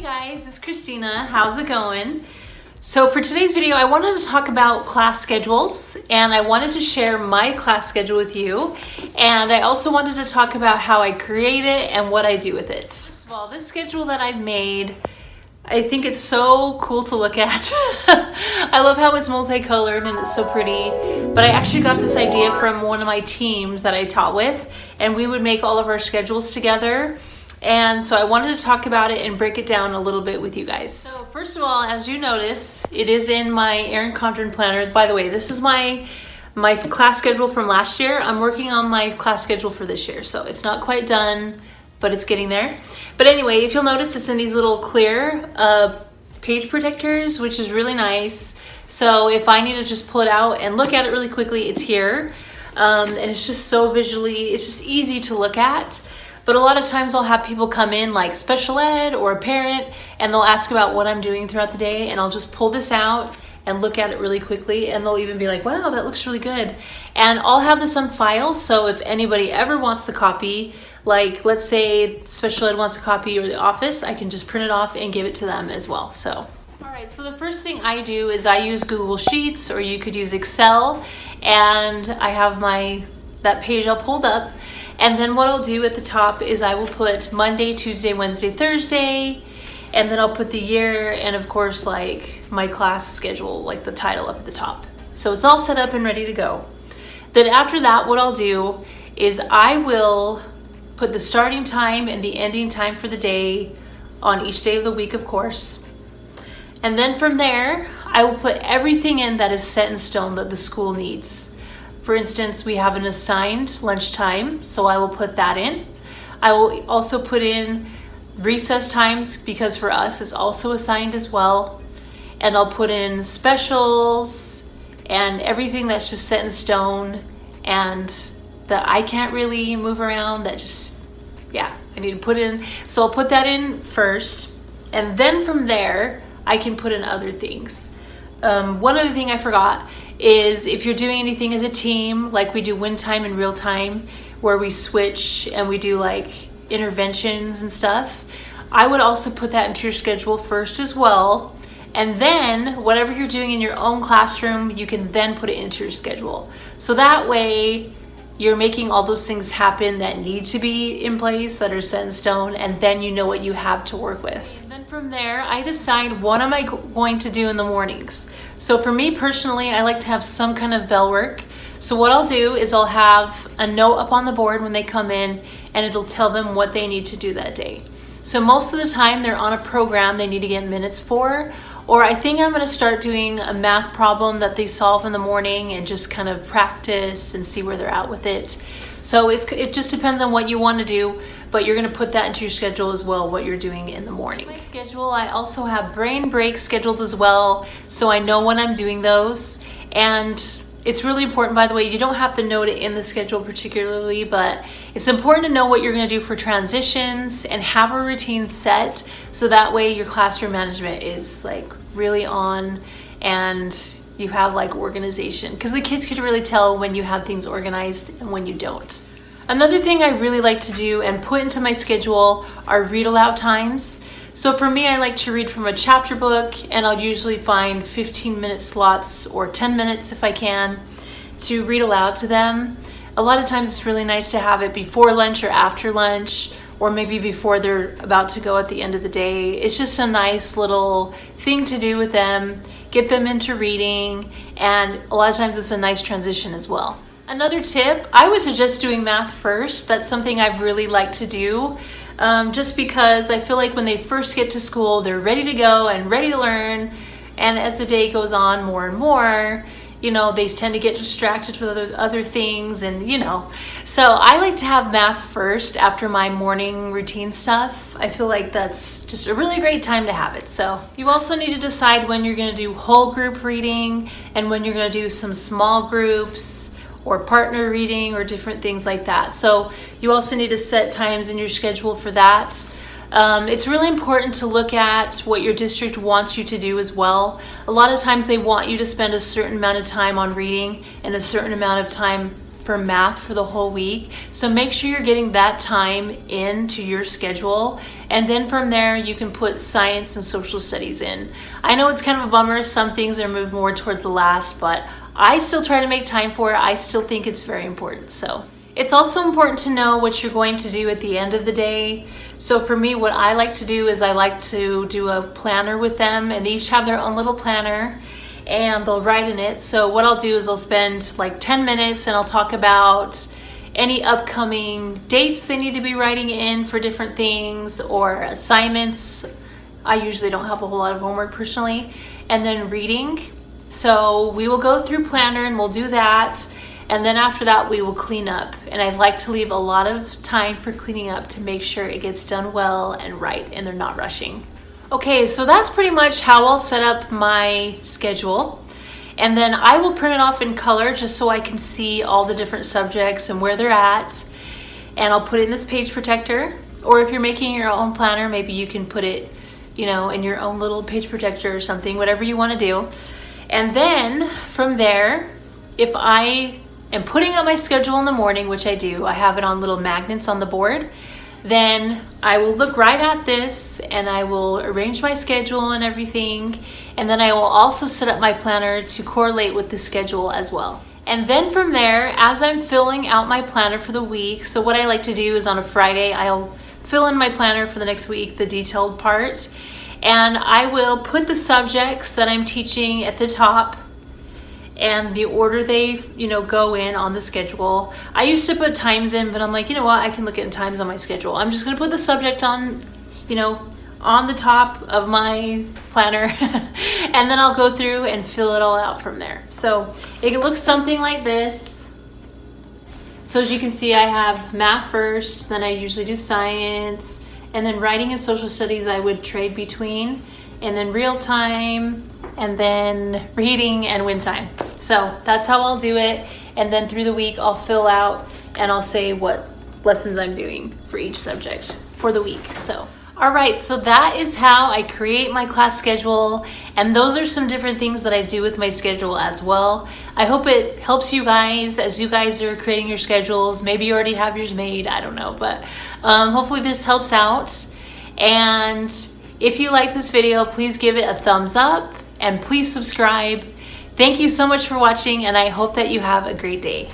guys, it's Christina. How's it going? So for today's video, I wanted to talk about class schedules, and I wanted to share my class schedule with you. And I also wanted to talk about how I create it and what I do with it. First of all, this schedule that I've made, I think it's so cool to look at. I love how it's multicolored and it's so pretty. But I actually got this idea from one of my teams that I taught with, and we would make all of our schedules together. And so I wanted to talk about it and break it down a little bit with you guys. So first of all, as you notice, it is in my Erin Condren planner. By the way, this is my class schedule from last year. I'm working on my class schedule for this year, so it's not quite done, but it's getting there. But anyway, if you'll notice, it's in these little clear page protectors, which is really nice. So if I need to just pull it out and look at it really quickly, it's here. And it's just so visually, it's just easy to look at. But a lot of times I'll have people come in like special ed or a parent, and they'll ask about what I'm doing throughout the day, and I'll just pull this out and look at it really quickly, and they'll even be like, wow, that looks really good. And I'll have this on file, so if anybody ever wants the copy, like let's say special ed wants a copy or the office, I can just print it off and give it to them as well. So, all right, so the first thing I do is I use Google Sheets, or you could use Excel, and I have that page all pulled up. And then what I'll do at the top is I will put Monday, Tuesday, Wednesday, Thursday, and then I'll put the year and of course like my class schedule, like the title up at the top. So it's all set up and ready to go. Then after that, what I'll do is I will put the starting time and the ending time for the day on each day of the week, of course. And then from there, I will put everything in that is set in stone that the school needs. For instance, we have an assigned lunchtime, so I will put that in. I will also put in recess times, because for us it's also assigned as well. And I'll put in specials and everything that's just set in stone and that I can't really move around, that just, yeah, I need to put in. So I'll put that in first, and then from there I can put in other things. One other thing I forgot is if you're doing anything as a team, like we do win time and real time, where we switch and we do like interventions and stuff, I would also put that into your schedule first as well. And then whatever you're doing in your own classroom, you can then put it into your schedule. So that way you're making all those things happen that need to be in place, that are set in stone, and then you know what you have to work with. And then from there, I decide what am I going to do in the mornings. So for me personally, I like to have some kind of bell work. So what I'll do is I'll have a note up on the board when they come in, and it'll tell them what they need to do that day. So most of the time they're on a program they need to get minutes for, or I think I'm going to start doing a math problem that they solve in the morning and just kind of practice and see where they're at with it. So it just depends on what you want to do, but you're going to put that into your schedule as well, what you're doing in the morning. My schedule, I also have brain breaks scheduled as well, so I know when I'm doing those. And it's really important, by the way, you don't have to note it in the schedule particularly, but it's important to know what you're going to do for transitions and have a routine set, so that way your classroom management is like really on and you have like organization, because the kids can really tell when you have things organized and when you don't. Another thing I really like to do and put into my schedule are read aloud times. So for me, I like to read from a chapter book, and I'll usually find 15-minute slots or 10 minutes if I can to read aloud to them. A lot of times it's really nice to have it before lunch or after lunch, or maybe before they're about to go at the end of the day. It's just a nice little thing to do with them, get them into reading, and a lot of times it's a nice transition as well. Another tip, I would suggest doing math first. That's something I've really liked to do, just because I feel like when they first get to school, they're ready to go and ready to learn, and as the day goes on more and more, you know, they tend to get distracted with other things, and you know. So I like to have math first after my morning routine stuff. I feel like that's just a really great time to have it. So you also need to decide when you're going to do whole group reading and when you're going to do some small groups or partner reading or different things like that. So you also need to set times in your schedule for that. It's really important to look at what your district wants you to do as well. A lot of times they want you to spend a certain amount of time on reading and a certain amount of time for math for the whole week. So make sure you're getting that time into your schedule. And then from there, you can put science and social studies in. I know it's kind of a bummer. Some things are moved more towards the last, but I still try to make time for it. I still think it's very important. So it's also important to know what you're going to do at the end of the day. So for me, what I like to do is I like to do a planner with them, and they each have their own little planner and they'll write in it. So what I'll do is I'll spend like 10 minutes and I'll talk about any upcoming dates they need to be writing in for different things or assignments. I usually don't have a whole lot of homework personally. And then reading. So we will go through planner and we'll do that. And then after that, we will clean up. And I like to leave a lot of time for cleaning up to make sure it gets done well and right and they're not rushing. Okay, so that's pretty much how I'll set up my schedule. And then I will print it off in color just so I can see all the different subjects and where they're at. And I'll put it in this page protector. Or if you're making your own planner, maybe you can put it, in your own little page protector or something, whatever you want to do. And then from there, if I am putting up my schedule in the morning, which I do, I have it on little magnets on the board, then I will look right at this and I will arrange my schedule and everything. And then I will also set up my planner to correlate with the schedule as well. And then from there, as I'm filling out my planner for the week, so what I like to do is on a Friday, I'll fill in my planner for the next week, the detailed part, and I will put the subjects that I'm teaching at the top and the order they go in on the schedule. I used to put times in, but I'm like, you know what, I can look at times on my schedule. I'm just gonna put the subject on, on the top of my planner and then I'll go through and fill it all out from there. So it looks something like this. So as you can see, I have math first, then I usually do science, and then writing and social studies I would trade between, and then real time, and then reading and win time. So that's how I'll do it. And then through the week, I'll fill out and I'll say what lessons I'm doing for each subject for the week. So, all right, so that is how I create my class schedule. And those are some different things that I do with my schedule as well. I hope it helps you guys as you guys are creating your schedules. Maybe you already have yours made, I don't know, but hopefully this helps out. And if you like this video, please give it a thumbs up and please subscribe. Thank you so much for watching, and I hope that you have a great day.